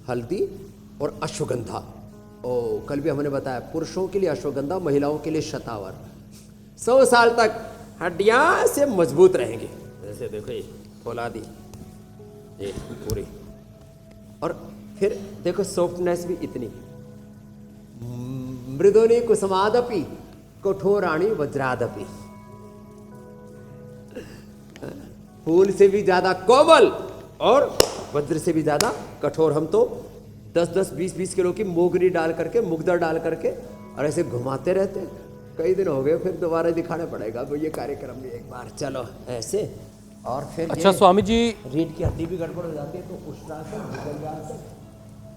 हल्दी और अश्वगंधा। कल भी हमने बताया, पुरुषों के लिए अश्वगंधा, महिलाओं के लिए शतावर। 100 साल तक हड्डियाँ से मजबूत रहेंगी। जैसे देखो ये फौलादी, ये पूरी। और फिर देखो सॉफ्टनेस भी इतनी। मृदुनी कुसुमादपि कठोराणी वज्रादपि, फूल से भी ज्यादा कोमल और वज्र से भी ज्यादा कठोर। हम तो 10-10, 20-20 किलो की मोगरी डाल करके, मुगदर डाल करके और ऐसे घुमाते रहते हैं। कई दिन हो गए, फिर दोबारा दिखाना पड़ेगा तो ये कार्यक्रम भी एक बार। चलो ऐसे। और फिर अच्छा स्वामी जी, रीढ़ की हड्डी भी गड़बड़ हो जाती है तो उष्ट्रासन, भुजंगासन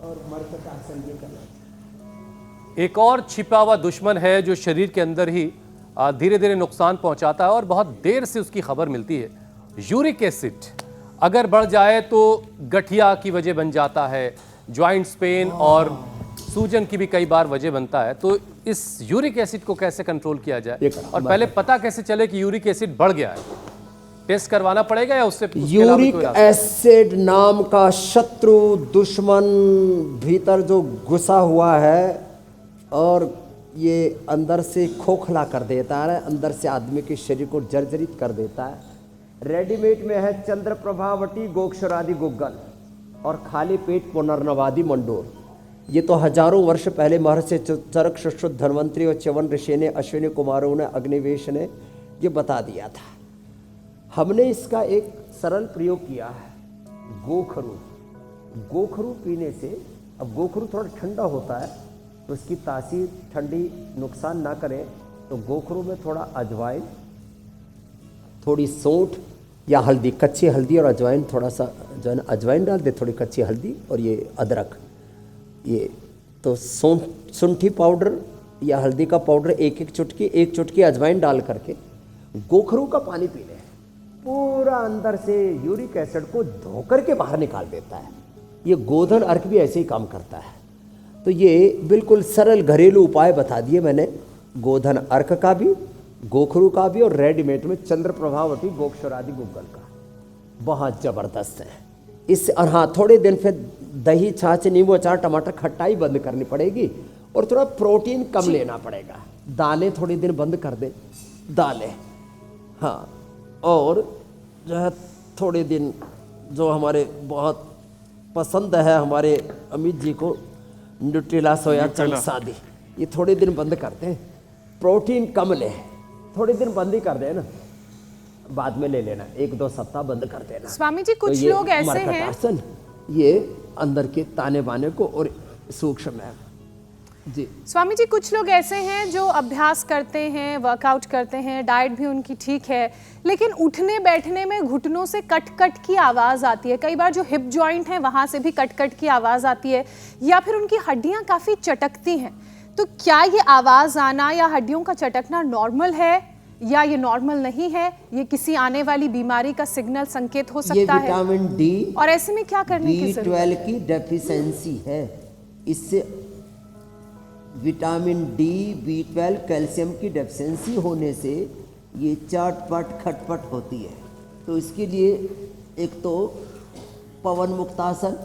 और मर्कटासन ये करना। एक और छिपा हुआ दुश्मन है जो शरीर के अंदर ही धीरे धीरे नुकसान पहुंचाता है और बहुत देर से उसकी खबर मिलती है। यूरिक एसिड अगर बढ़ जाए तो गठिया की वजह बन जाता है, ज्वाइंट्स पेन और सूजन की भी कई बार वजह बनता है। तो इस यूरिक एसिड को कैसे कंट्रोल किया जाए, और पहले पता कैसे चले कि यूरिक एसिड बढ़ गया है? टेस्ट करवाना पड़ेगा या उससे यूरिक एसिड नाम का शत्रु दुश्मन भीतर जो घुसा हुआ है और ये अंदर से खोखला कर देता है, अंदर से आदमी के शरीर को जर्जरित कर देता है। रेडीमेड में है चंद्रप्रभावटी गोक्षरादि गुग्गल और खाली पेट पुनर्नवादी मंडोर। ये तो हजारों वर्ष पहले महर्षि चरक, सुश्रुत, धन्वंतरी और च्यवन ऋषि ने, अश्विनी कुमारों ने, अग्निवेश ने ये बता दिया था। हमने इसका एक सरल प्रयोग किया है, गोखरू। गोखरू पीने से, अब गोखरू थोड़ा ठंडा होता है तो इसकी तासीर ठंडी नुकसान ना करे, तो गोखरू में थोड़ा अजवाइन, थोड़ी सौंठ या हल्दी, कच्ची हल्दी और अजवाइन, थोड़ा सा जो है ना अजवाइन डाल दे, थोड़ी कच्ची हल्दी और ये अदरक, ये तो शुंठी पाउडर या हल्दी का पाउडर एक चुटकी अजवाइन डाल करके गोखरू का पानी पी लें। पूरा अंदर से यूरिक एसिड को धोकर के बाहर निकाल देता है। ये गोधन अर्क भी ऐसे ही काम करता है। तो ये बिल्कुल सरल घरेलू उपाय बता दिए मैंने। गोधन अर्क का भी, गोखरू का भी, और रेडीमेड में चंद्र प्रभावती गोक्षरादि गुग्गल का। बहुत ज़बरदस्त है इससे। और हाँ, थोड़े दिन फिर दही, छाछ, नींबू अचार, टमाटर, खट्टाई बंद करनी पड़ेगी और थोड़ा प्रोटीन कम लेना पड़ेगा। दालें थोड़ी दिन बंद कर दे, दालें, हाँ। और जो है थोड़े दिन जो हमारे बहुत पसंद है हमारे अमित जी को, न्यूट्रेला सोया चंक्स आदि, ये थोड़े दिन बंद करते हैं। प्रोटीन कम ले, थोड़े दिन बंद ही कर देना, बाद में ले लेना, 1-2 सप्ताह बंद कर देना। स्वामी जी, कुछ ये लोग ऐसे हैं, मरकटासन, ये अंदर के ताने बाने को और सूक्ष्म है जी। स्वामी जी, कुछ लोग ऐसे हैं जो अभ्यास करते हैं, वर्कआउट करते हैं, डाइट भी उनकी ठीक है, लेकिन उठने बैठने में घुटनों से कट कट की आवाज़ आती है। कई बार जो हिप जॉइंट है वहाँ से भी कट कट की आवाज़ आती है, या फिर उनकी हड्डियाँ काफ़ी चटकती हैं। तो क्या ये आवाज़ आना या हड्डियों का चटकना नॉर्मल है या ये नॉर्मल नहीं है? ये किसी आने वाली बीमारी का सिग्नल, संकेत हो सकता है? विटामिन डी और ऐसे में क्या करने की जरूरत है? B12 की डेफिशिएंसी है। इससे विटामिन डी, B12, कैल्शियम की डेफिशिएंसी होने से ये चटपट खटपट होती है। तो इसके लिए एक तो पवन मुक्तासन,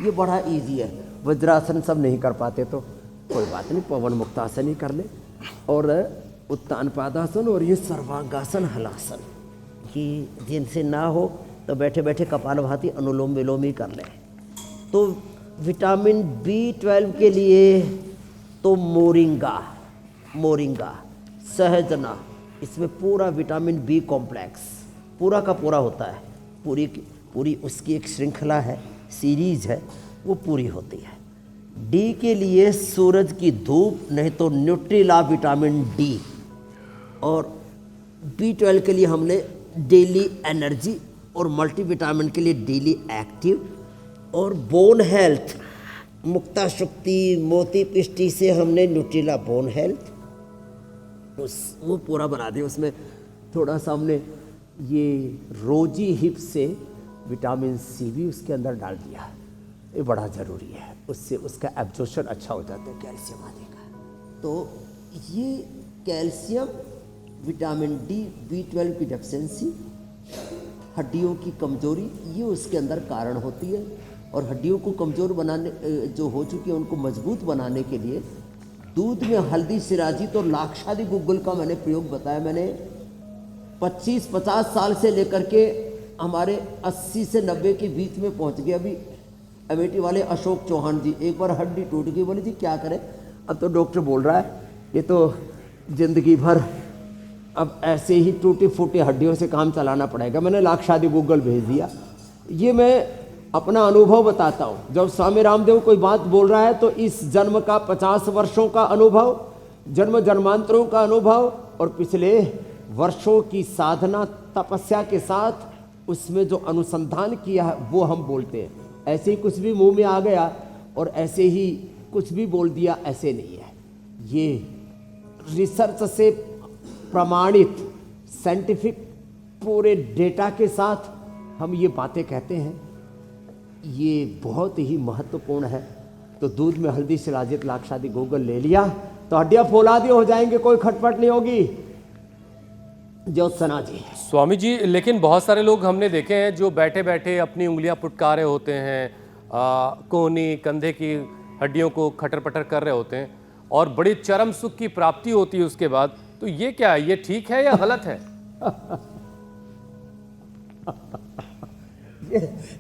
ये बड़ा इजी है। वज्रासन सब नहीं कर पाते तो कोई बात नहीं, पवन मुक्तासन ही कर ले। और उत्तान पादासन और ये सर्वांगासन, हलासन, कि जिनसे ना हो तो बैठे बैठे कपालभाति, अनुलोम विलोम ही कर लें। तो विटामिन B12 के लिए तो मोरिंगा, सहजना, इसमें पूरा विटामिन बी कॉम्प्लेक्स पूरा का पूरा होता है। पूरी उसकी एक श्रृंखला है, सीरीज है, वो पूरी होती है। डी के लिए सूरज की धूप, नहीं तो न्यूट्रीला विटामिन डी। और B12 के लिए हमने डेली एनर्जी और मल्टीविटामिन के लिए डेली एक्टिव। और बोन हेल्थ, मुक्ता शक्ति, मोती पिष्टी से हमने न्यूट्रीला बोन हेल्थ वो पूरा बना दिया। उसमें थोड़ा सा हमने ये रोजी हिप से विटामिन सी भी उसके अंदर डाल दिया, ये बड़ा ज़रूरी है। उससे उसका एब्जॉर्प्शन अच्छा हो जाता है कैल्शियम आदि का। तो ये कैल्शियम, विटामिन डी, B12 की डेफिशिएंसी, हड्डियों की कमजोरी, ये उसके अंदर कारण होती है। और हड्डियों को कमज़ोर बनाने, जो हो चुकी है उनको मजबूत बनाने के लिए दूध में हल्दी, शिराजीत और लाक्षादी गुग्गल का मैंने प्रयोग बताया। मैंने 25-50 साल से लेकर के हमारे 80 से 90 के बीच में पहुंच गए। अभी अमेठी वाले अशोक चौहान जी, एक बार हड्डी टूट गई, बोले जी क्या करें, अब तो डॉक्टर बोल रहा है ये तो जिंदगी भर अब ऐसे ही टूटी फूटी हड्डियों से काम चलाना पड़ेगा। मैंने लाक्षादी गुग्गल भेज दिया। ये मैं अपना अनुभव बताता हूँ। जब स्वामी रामदेव कोई बात बोल रहा है तो इस जन्म का 50 वर्षों का अनुभव, जन्म जन्मांतरों का अनुभव और पिछले वर्षों की साधना तपस्या के साथ उसमें जो अनुसंधान किया है वो हम बोलते हैं। ऐसे ही कुछ भी मुंह में आ गया और ऐसे ही कुछ भी बोल दिया, ऐसे नहीं है। ये रिसर्च से प्रमाणित साइंटिफिक पूरे डेटा के साथ हम ये बातें कहते हैं। ये बहुत ही महत्वपूर्ण है। तो दूध में हल्दी, शिलाजित, लाक्षादी गुग्गल ले लिया तो हड्डियां फौलादी हो जाएंगे, कोई खटपट नहीं होगी। ज्योत्सना जी। स्वामी जी, लेकिन बहुत सारे लोग हमने देखे हैं जो बैठे बैठे अपनी उंगलियां पुटका रहे होते हैं, कोहनी, कंधे की हड्डियों को खटर पटर कर रहे होते हैं और बड़ी चरम सुख की प्राप्ति होती है उसके बाद। तो ये क्या है, ये ठीक है या गलत है?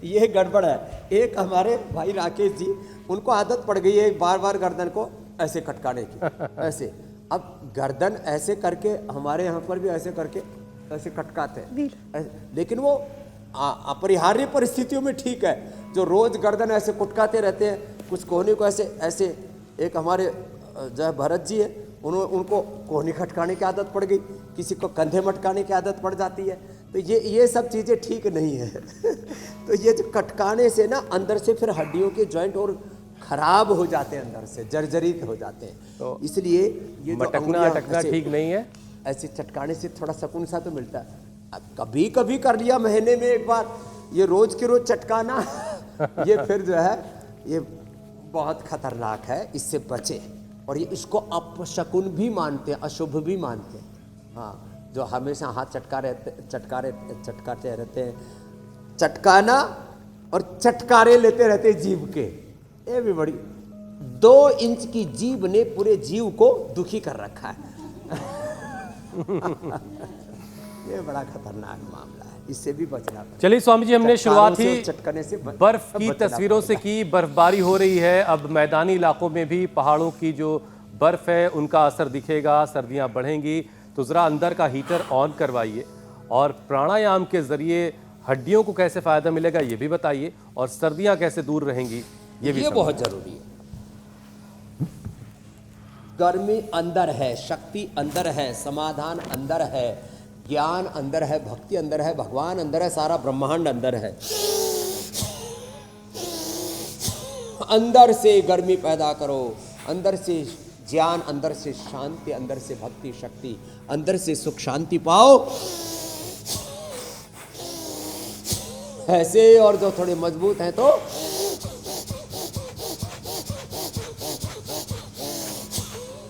ये गड़बड़ है। एक हमारे भाई राकेश जी, उनको आदत पड़ गई है बार बार गर्दन को ऐसे खटकाने की, ऐसे। अब गर्दन ऐसे करके, हमारे यहाँ पर भी ऐसे करके ऐसे खटकाते हैं, लेकिन वो अपरिहार्य परिस्थितियों में ठीक है। जो रोज गर्दन ऐसे कुटकाते रहते हैं, कुछ कोहनी को ऐसे ऐसे, एक हमारे जो भरत जी है, उनको कोहनी खटकाने की आदत पड़ गई, किसी को कंधे मटकाने की आदत पड़ जाती है। तो ये सब चीज़ें ठीक नहीं है। तो ये जो कटकाने से ना अंदर से फिर हड्डियों के जॉइंट और खराब हो जाते हैं, अंदर से जर्जरित हो जाते हैं। तो इसलिए ये मटकना अटकना ठीक नहीं है। ऐसे चटकाने से थोड़ा सुकून सा तो मिलता है। अब कभी कभी कर लिया महीने में एक बार, ये रोज के रोज चटकाना ये फिर जो है ये बहुत खतरनाक है, इससे बचे। और ये इसको अपशकुन भी मानते हैं, अशुभ भी मानते हैं। हाँ, जो हमेशा हाथ चटकाते रहते हैं, चटकाना और चटकारे लेते रहते हैं जीव के। ये भी बड़ी 2 इंच की जीभ ने पूरे जीव को दुखी कर रखा है। ये बड़ा खतरनाक मामला है, इससे भी बचना पड़ेगा। चलिए स्वामी जी, हमने शुरुआत चटकारों से ही और चटकने से बर्फ की बचना तस्वीरों से पड़ेगा। की। बर्फबारी हो रही है, अब मैदानी इलाकों में भी पहाड़ों की जो बर्फ है उनका असर दिखेगा, सर्दियां बढ़ेंगी। तो जरा अंदर का हीटर ऑन करवाइए और प्राणायाम के जरिए हड्डियों को कैसे फायदा मिलेगा ये भी बताइए, और सर्दियां कैसे दूर रहेंगी ये भी बहुत जरूरी है। गर्मी अंदर है, शक्ति अंदर है, समाधान अंदर है, ज्ञान अंदर है, भक्ति अंदर है, भगवान अंदर है, सारा ब्रह्मांड अंदर है। अंदर से गर्मी पैदा करो, अंदर से ज्ञान, अंदर से शांति, अंदर से भक्ति शक्ति, अंदर से सुख शांति पाओ। ऐसे, और जो थोड़े मजबूत हैं तो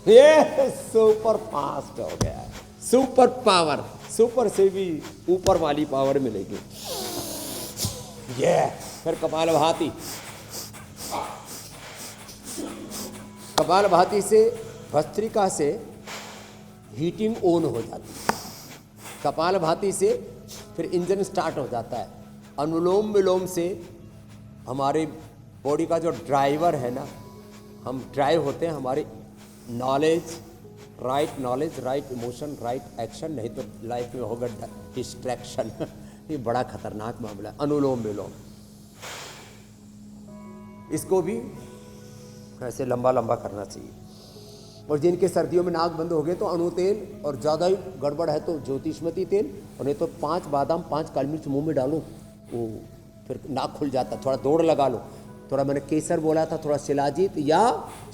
ये सुपर फास्ट हो गया है, सुपर पावर, सुपर से भी ऊपर वाली पावर मिलेगी। ये फिर कपालभाति, कपालभाति से भस्त्रिका से हीटिंग ऑन हो जाती है, कपालभाति से फिर इंजन स्टार्ट हो जाता है। अनुलोम विलोम से हमारे बॉडी का जो ड्राइवर है ना, हम ड्राइव होते हैं, हमारी knowledge, right emotion, right action, नहीं तो लाइफ में होगा डिस्ट्रैक्शन। ये बड़ा खतरनाक मामला है, अनुलोम विलोम। इसको भी ऐसे लंबा लंबा करना चाहिए। और जिनके सर्दियों में नाक बंद हो गए तो अणु तेल, और ज़्यादा ही गड़बड़ है तो ज्योतिषमती तेल, और नहीं तो 5 बादाम 5 काली मिर्च मुंह में डालो, वो फिर नाक खुल जाता। थोड़ा दौड़ लगा लो, थोड़ा मैंने केसर बोला था, थोड़ा शिलाजीत या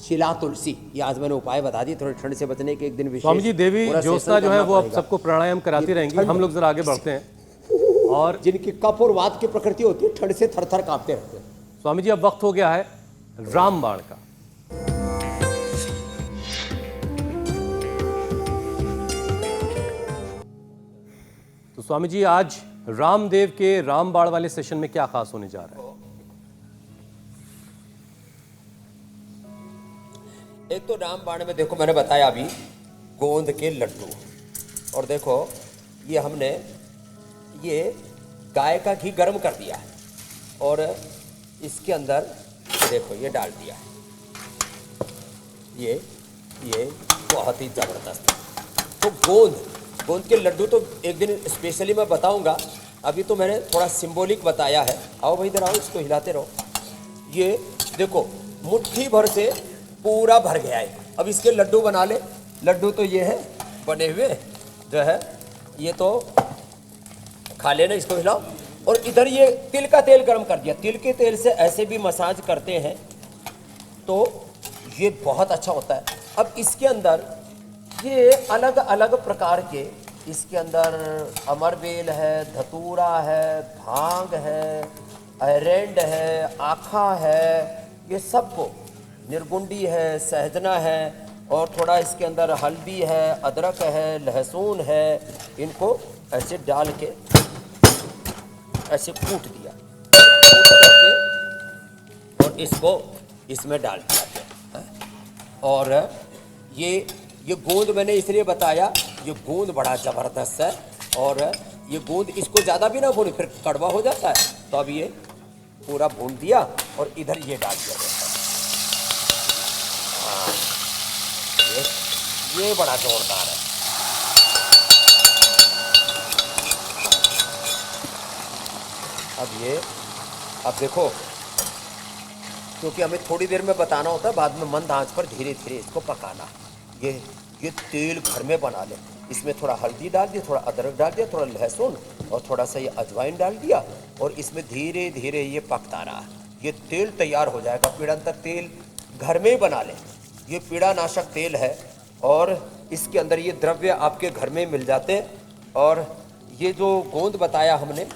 शिला तुलसी, ये आज मैंने उपाय बता दिए थोड़ी ठंड से बचने के। एक दिन विशेष स्वामी जी, देवी ज्योत्सना जो है वो अब सबको प्राणायाम कराती रहेंगी। हम लोग जरा आगे बढ़ते हैं। और जिनकी कफ और वात की प्रकृति होती है, ठंड से थर थर कांपते रहते हैं। स्वामी जी, अब वक्त हो गया है रामबाण का। तो स्वामी जी, आज रामदेव के रामबाण वाले सेशन में क्या खास होने जा रहा है? एक तो रामबाण में देखो, मैंने बताया अभी गोंद के लड्डू, और देखो ये हमने ये गाय का घी गर्म कर दिया है, और इसके अंदर देखो ये डाल दिया है। ये बहुत ही जबरदस्त। तो गोंद के लड्डू तो एक दिन स्पेशली मैं बताऊंगा, अभी तो मैंने थोड़ा सिंबॉलिक बताया है। आओ भाई इधर आओ, इसको हिलाते रहो। ये देखो मुट्ठी भर से पूरा भर गया है। अब इसके लड्डू बना ले। लड्डू तो ये है बने हुए जो है, ये तो खा लेना, इसको हिलाओ। और इधर ये तिल का तेल गर्म कर दिया, तिल के तेल से ऐसे भी मसाज करते हैं तो ये बहुत अच्छा होता है। अब इसके अंदर ये अलग अलग प्रकार के, इसके अंदर अमरबेल है, धतूरा है, भांग है, अरेंड है, आखा है, ये सबको, निर्गुंडी है, सहजना है, और थोड़ा इसके अंदर हल्दी है, अदरक है, लहसुन है, इनको ऐसे डाल के ऐसे कूट दिया, कूट करके और इसको इसमें डाल दिया। और ये गोंद मैंने इसलिए बताया, ये गोंद बड़ा ज़बरदस्त है, और ये गोंद इसको ज़्यादा भी ना भून, फिर कड़वा हो जाता है। तो अब ये पूरा भून दिया और इधर ये डाल दिया जाता है। ये बड़ा जोरदार है। अब देखो, क्योंकि हमें थोड़ी देर में बताना होता है, बाद में मंद आंच पर धीरे धीरे इसको पकाना। ये तेल घर में बना ले, इसमें थोड़ा हल्दी डाल दिया, थोड़ा अदरक डाल दिया, थोड़ा लहसुन और थोड़ा सा ये अजवाइन डाल दिया, और इसमें धीरे धीरे ये पकता रहा। ये तेल तैयार हो जाएगा। पीड़ांतक तेल घर में ही बना लें, ये पीड़ानाशक तेल है, और इसके अंदर ये द्रव्य आपके घर में मिल जाते हैं। और ये जो गोंद बताया हमने,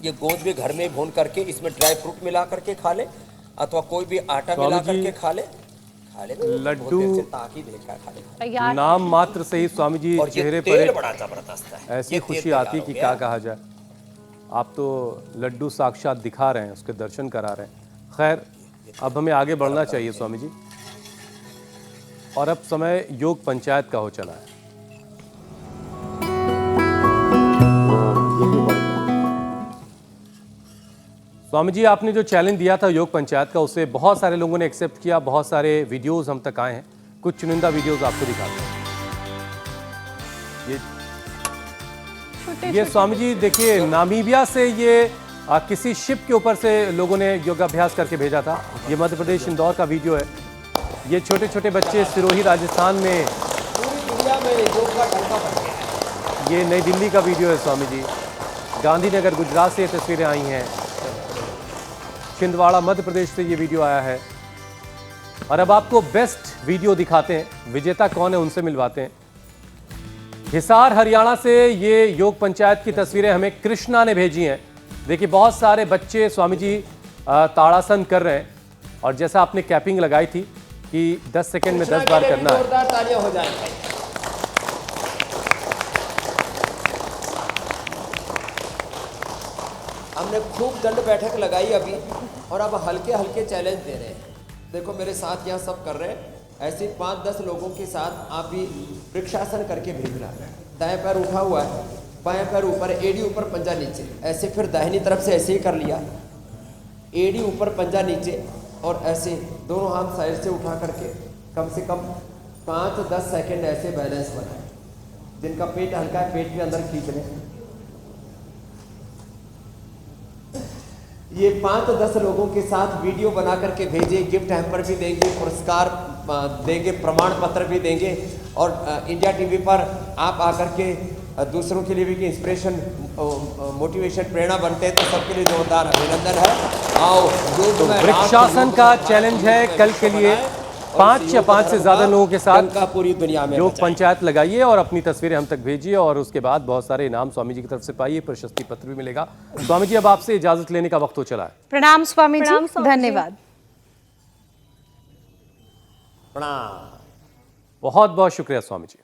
ये गोंद भी घर में भून करके इसमें ड्राई फ्रूट मिला करके खा ले, अथवा कोई भी आटा मिला करके खा ले। खा ले बहुत लड्डू देर से ताकि देखा खा ले तैयार नाम मात्र से ही स्वामी जी और ये चेहरे पर तेल एक बड़ा जबरदस्त है ऐसी ये खुशी तेल आती तैयार कि हो क्या गया। कहा जाए। आप तो लड्डू साक्षात दिखा रहे हैं, उसके दर्शन करा रहे हैं। खैर, अब हमें आगे बढ़ना चाहिए स्वामी जी, और अब समय योग पंचायत का हो चला है। स्वामी जी, आपने जो चैलेंज दिया था योग पंचायत का, उसे बहुत सारे लोगों ने एक्सेप्ट किया। बहुत सारे वीडियोस हम तक आए हैं, कुछ चुनिंदा वीडियोस आपको दिखाते हैं। ये स्वामी जी देखिए, नामीबिया से ये किसी शिप के ऊपर से लोगों ने योगाभ्यास करके भेजा था। ये मध्य प्रदेश इंदौर का वीडियो है। ये छोटे छोटे बच्चे सिरोही राजस्थान में, पूरी दुनिया में योग का ढंका बन गया है। ये नई दिल्ली का वीडियो है स्वामी जी। गांधीनगर गुजरात से ये तस्वीरें आई हैं। छिंदवाड़ा मध्य प्रदेश से ये वीडियो आया है। और अब आपको बेस्ट वीडियो दिखाते हैं, विजेता कौन है उनसे मिलवाते हैं। हिसार हरियाणा से ये योग पंचायत की तस्वीरें हमें कृष्णा ने भेजी हैं। देखिए, बहुत सारे बच्चे स्वामी जी ताड़ासन कर रहे हैं, और जैसा आपने कैपिंग लगाई थी कि 10 सेकंड में 10 बार करना है। जोरदार तालियां हो जाए भाई। हमने खूब दंड बैठक लगाई अभी, और अब हल्के हल्के चैलेंज दे रहे हैं। देखो मेरे साथ यहाँ सब कर रहे हैं, ऐसे 5-10 लोगों के साथ आप भी वृक्षासन करके भेजना। दाएं पैर उठा हुआ है, बाएं पैर ऊपर, एड़ी ऊपर पंजा नीचे, ऐसे फिर दाहिनी तरफ से ऐसे ही कर लिया, एड़ी ऊपर पंजा नीचे, और ऐसे दोनों हाथ साइड से उठा करके कम से कम 5-10 सेकंड ऐसे बैलेंस बनाए। जिनका पेट हल्का है, पेट के अंदर खींच लें। ये 5-10 लोगों के साथ वीडियो बना करके भेजिए। गिफ्ट हैम्पर भी देंगे, पुरस्कार देंगे, प्रमाण पत्र भी देंगे, और इंडिया टीवी पर आप आकर के दूसरों के लिए भी इंस्पिरेशन, मोटिवेशन, प्रेरणा बनते हैं, तो सबके लिए जोरदार अभिनंदन है। आओ तो वृक्षासन का चैलेंज है कल के लिए। 5 या 5 से ज्यादा लोगों के साथ पूरी दुनिया में योग पंचायत लगाइए और अपनी तस्वीरें हम तक भेजिए, और उसके बाद बहुत सारे इनाम स्वामी जी की तरफ से पाइए, प्रशस्ति पत्र भी मिलेगा। स्वामी जी, अब आपसे इजाजत लेने का वक्त हो चला है। प्रणाम स्वामी जी, प्रणाम स्वामी जी। धन्यवाद। प्रणाम। बहुत बहुत शुक्रिया स्वामी जी।